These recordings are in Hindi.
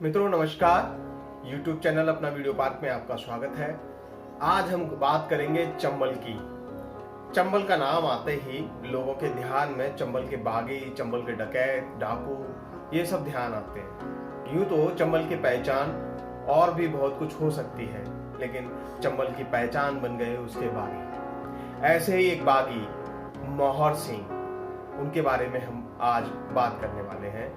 मित्रों नमस्कार। YouTube चैनल अपना वीडियो पार्क में आपका स्वागत है। आज हम बात करेंगे चंबल की। चंबल का नाम आते ही लोगों के ध्यान में चंबल के बागी, चंबल के डकैत, डाकू ये सब ध्यान आते हैं। यूं तो चंबल की पहचान और भी बहुत कुछ हो सकती है, लेकिन चंबल की पहचान बन गए उसके बागी। ऐसे ही एक बागी मोहर सिंह, उनके बारे में हम आज बात करने वाले हैं।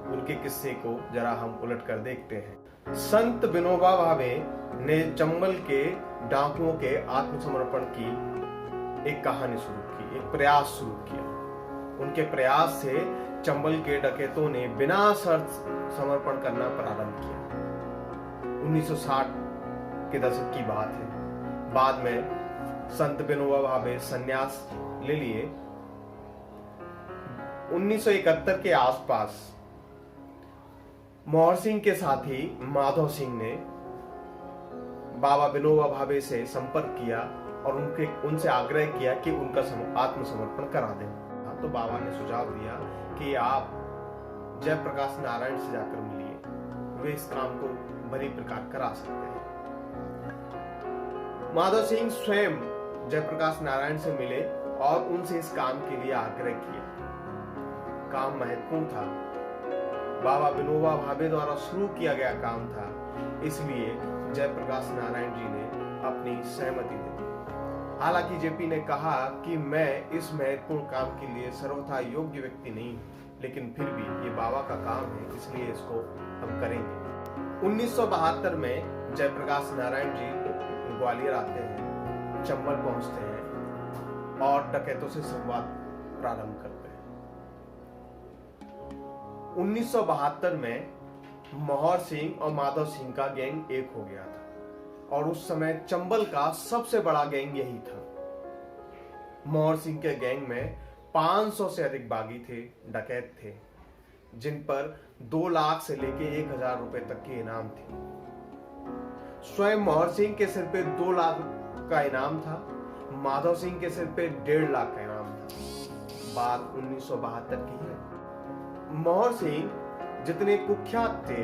उनके किस्से को जरा हम उलट कर देखते हैं। संत विनोबा भावे ने चंबल के डाकुओं के आत्मसमर्पण की एक कहानी शुरू की, एक प्रयास शुरू किया। उनके प्रयास से चंबल के डकैतों ने बिना शर्त समर्पण करना प्रारंभ किया। 1960 के दशक की बात है। बाद में संत विनोबा भावे संन्यास ले लिए। 1971 के आसपास मोहर सिंह के साथी माधव सिंह ने बाबा विनोबा भावे से संपर्क किया और उनसे आग्रह किया कि उनका आत्मसमर्पण करा दें। तो बाबा ने सुझाव दिया कि आप जयप्रकाश नारायण से जाकर मिलिए, वे इस काम को भली प्रकार करा सकते हैं। माधव सिंह स्वयं जयप्रकाश नारायण से मिले और उनसे इस काम के लिए आग्रह किया। काम महत्वपूर्ण था, बाबा विनोबा भावे द्वारा शुरू किया गया काम था, इसलिए जयप्रकाश नारायण जी ने अपनी सहमति दे दी। हालांकि जेपी ने कहा कि मैं इस महत्वपूर्ण काम के लिए सर्वथा योग्य व्यक्ति नहीं हूं, लेकिन फिर भी ये बाबा का काम है, इसलिए इसको हम करेंगे। 1972 में जयप्रकाश नारायण जी ग्वालियर आते हैं, चंबल पहुंचते हैं और डकैतों से संवाद प्रारंभ करते हैं। 1972 में मोहर सिंह और माधव सिंह का गैंग एक हो गया था और उस समय चंबल का सबसे बड़ा गैंग यही था। मोहर सिंह के गैंग में 500 से अधिक बागी थे, डकैत थे, जिन पर 2 लाख से लेके 1,000 रुपए तक के इनाम थे। स्वयं मोहर सिंह के सिर पे 2 लाख का इनाम था, माधव सिंह के सिर पे 1.5 लाख का इनाम था। बात 1972 की है। मोहर सिंह जितने कुख्यात थे,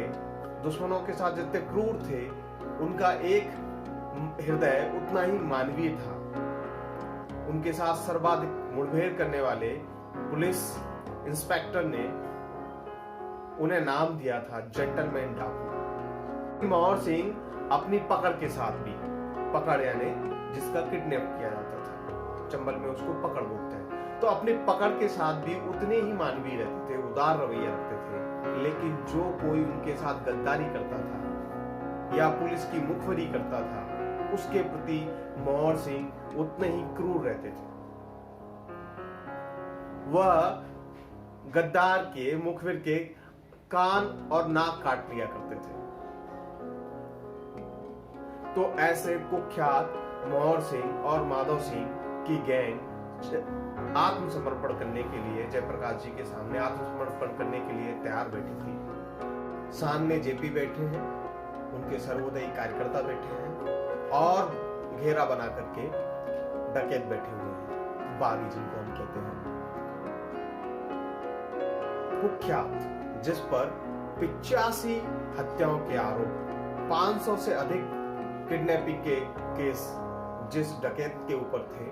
दुश्मनों के साथ जितने क्रूर थे, उनका एक हृदय उतना ही मानवीय था। उनके साथ सर्वाधिक मुठभेड़ करने वाले पुलिस इंस्पेक्टर ने उन्हें नाम दिया था जेंटलमैन डाकू। मोहर सिंह अपनी पकड़ के साथ भी, पकड़ यानी जिसका किडनैप किया जाता था, चंबल में उसको पकड़ बोलते हैं, तो अपनी पकड़ के साथ भी उतने ही मानवीय रहते थे, उदार रवैया रखते थे। लेकिन जो कोई उनके साथ गद्दारी करता था या पुलिस की मुखबरी करता था, उसके प्रति मोहर सिंह उतने ही क्रूर रहते थे। वह गद्दार के, मुखबिर के कान और नाक काट लिया करते थे। तो ऐसे कुख्यात मोहर सिंह और माधव सिंह की गैंग आत्मसमर्पण करने के लिए जयप्रकाश जी के सामने आत्मसमर्पण करने के लिए तैयार बैठी थी। सामने जेपी बैठे हैं, उनके सर्वोदयी कार्यकर्ता बैठे हैं और घेरा बना करके डकैत बैठे हुए हैं, बागी जिनको हम कहते हैं। कुख्यात जिस पर 85 हत्याओं के आरोप, 500 से अधिक किडनैपिंग के केस जिस डकैत के ऊपर थे,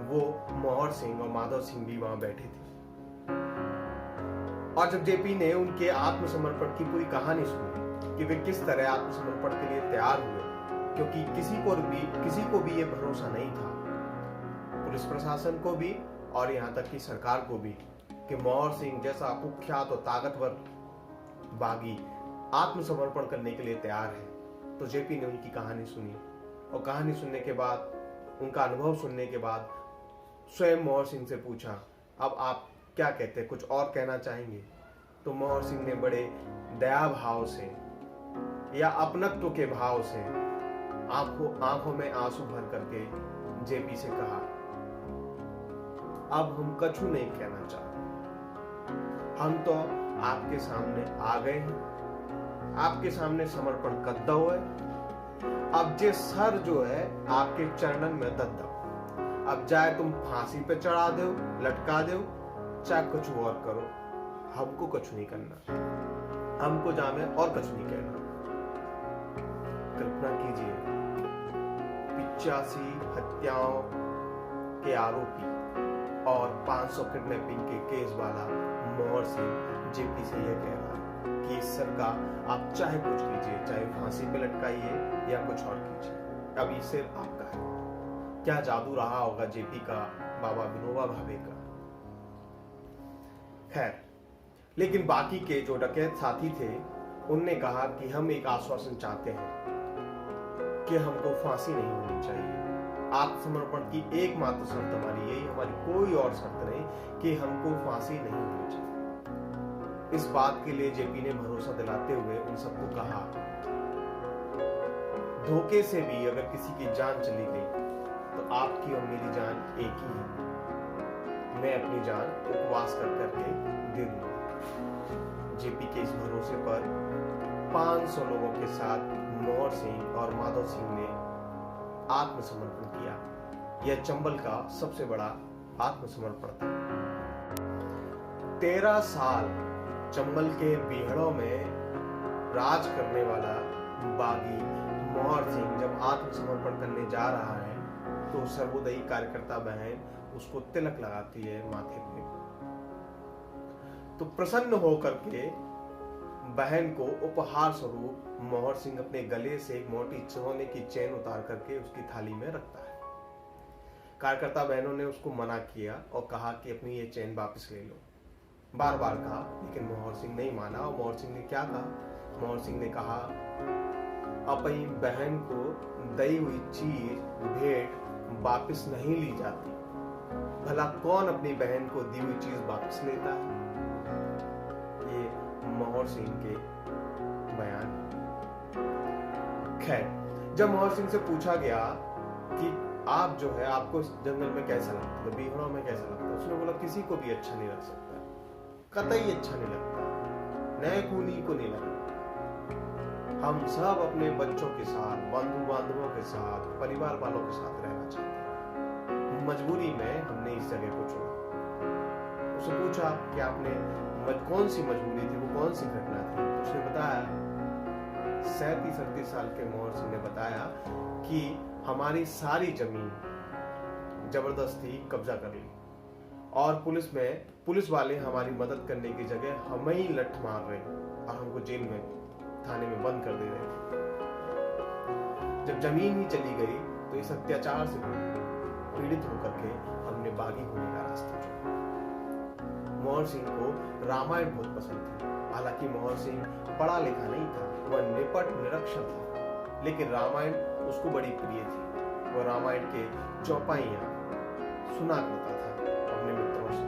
वो मोहर सिंह और माधव सिंह भी वहां बैठे थे। और जब जेपी ने उनके आत्मसमर्पण की पूरी कहानी सुनी कि वे किस तरह आत्मसमर्पण के लिए तैयार हुए, क्योंकि किसी को भी ये भरोसा नहीं था, पुलिस प्रशासन को भी और यहां तक कि सरकार को भी, कि मोहर सिंह जैसा कुख्यात और ताकतवर बागी आत्मसमर्पण करने के लिए तैयार है। तो जेपी ने उनकी कहानी सुनी और कहानी सुनने के बाद, उनका अनुभव सुनने के बाद स्वयं मोहर सिंह से पूछा, अब आप क्या कहते हैं, कुछ और कहना चाहेंगे? तो मोहर सिंह ने बड़े दया भाव से या अपनत्व के भाव से आंखों में आंसू भर करके जेपी से कहा, अब हम कछु नहीं कहना चाहते, हम तो आपके सामने आ गए हैं, आपके सामने समर्पण कर दो है। अब जे सर जो है आपके चरणन में दद दो, अब चाहे तुम फांसी पे चढ़ा दो, लटका दो, चाहे कुछ और करो, हमको कुछ नहीं करना। हमको जामे और कुछ नहीं कहना। कल्पना कीजिए, 85 हत्याओं के आरोपी और 500 किडनैपिंग के केस वाला मोहर सिंह जेपी से यह कह रहा है कि सरकार आप चाहे कुछ कीजिए, चाहे फांसी पे लटकाइए या कुछ और कीजिए, अब ये सिर्फ आपका है। क्या जादू रहा होगा जेपी का बाबा विनोबा भावे का। खैर, लेकिन बाकी के जो डकैत साथी थे उनने कहा कि हम एक आश्वासन चाहते हैं कि हमको फांसी नहीं होनी चाहिए। आत्मसमर्पण की एकमात्र शर्त हमारी यही, हमारी कोई और शर्त नहीं कि हमको फांसी नहीं होनी चाहिए। इस बात के लिए जेपी ने भरोसा दिलाते हुए उन सबको कहा, धोखे से भी अगर किसी की जान चली गई तो आपकी और मेरी जान एक ही है। मैं अपनी जान उपवास कर करके दे दूंगा। जेपी के इस भरोसे पर 500 लोगों के साथ मोहर सिंह और माधव सिंह ने आत्मसमर्पण किया। यह चंबल का सबसे बड़ा आत्मसमर्पण था। 13 साल चंबल के बीहड़ों में राज करने वाला बागी मोहर सिंह जब आत्मसमर्पण करने जा रहा है तो सर्वोदयी कार्यकर्ता बहन उसको तिलक लगाती है माथे पे। तो प्रसन्न होकर के बहन को उपहार स्वरूप मोहर सिंह अपने गले से एक मोटी सोने की चेन उतार करके उसकी थाली में रखता है। कार्यकर्ता बहनों ने उसको मना किया और कहा कि अपनी ये चेन वापस ले लो, बार बार कहा, लेकिन मोहर सिंह नहीं माना। और मोहर सिंह ने क्या कहा? मोहर सिंह ने कहा, अपनी बहन को दी हुई चीज भेंट वापस नहीं ली जाती। भला कौन अपनी बहन को दी हुई चीज वापस लेता है? ये मोहर सिंह के बयान। खैर, जब मोहर सिंह से पूछा गया कि आप जो है आपको इस जंगल में कैसा लगता है, बीहड़ों में कैसा लगता है, उसने बोला किसी को भी अच्छा नहीं लग सकता, कतई अच्छा नहीं लगता, नए खूनी को नहीं लगता। हम सब अपने बच्चों के साथ, बंधु बांधवों के साथ, परिवार वालों के साथ रहना चाहते हैं। मजबूरी में हमने इस जगह को चुना। उससे पूछा कि आपने कौन सी मजबूरी थी, वो कौन सी घटना थी? तो उसने बताया, 37-38 साल के मोहर सिंह ने बताया कि हमारी सारी जमीन जबरदस्ती कब्जा कर ली और पुलिस वाले हमारी मदद करने की जगह हमें ही लठ मार रहे और हमको जेल में, थाने में बंद कर दे रहे। जब जमीन ही चली गई तो इस अत्याचार से पीड़ित होकर के हमने बागी होने का रास्ता चुना। मोहर सिंह को रामायण बहुत पसंद थी। हालांकि मोहर सिंह पढ़ा लिखा नहीं था, वह निपट निरक्षर था, लेकिन रामायण उसको बड़ी प्रिय थी। वह रामायण के चौपाइयां सुना करता था अपने मित्रों से।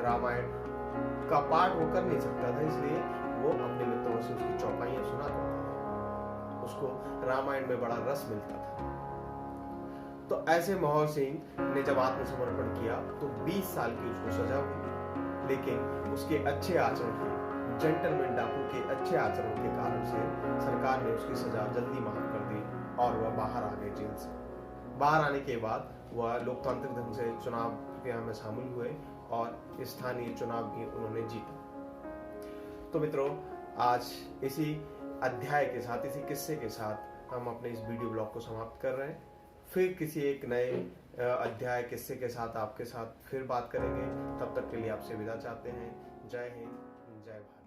रामायण का पाठ वो कर नहीं सकता था, इसलिए वो अपने मित्रों से उसकी चौपाइयां सुना करता था। उसको रामायण में बड़ा रस मिलता था। तो ऐसे मोहर सिंह ने जब आत्मसमर्पण किया तो 20 साल की उसको सजा हुई, लेकिन उसके अच्छे आचरण के, जेंटलमैन डाकू के अच्छे आचरण के कारण से सरकार ने उसकी सजा जल्दी माफ कर दी और वह बाहर आ गए जेल से। बाहर आने के बाद वह लोकतांत्रिक ढंग से चुनाव प्रक्रिया में शामिल हुए और स्थानीय चुनाव भी उन्होंने जीता। तो मित्रों, आज इसी अध्याय के साथ, इसी किस्से के साथ हम अपने इस वीडियो ब्लॉग को समाप्त कर रहे हैं। फिर किसी एक नए अध्याय किस्से के साथ आपके साथ फिर बात करेंगे। तब तक के लिए आपसे विदा चाहते हैं। जय हिंद, जय भारत।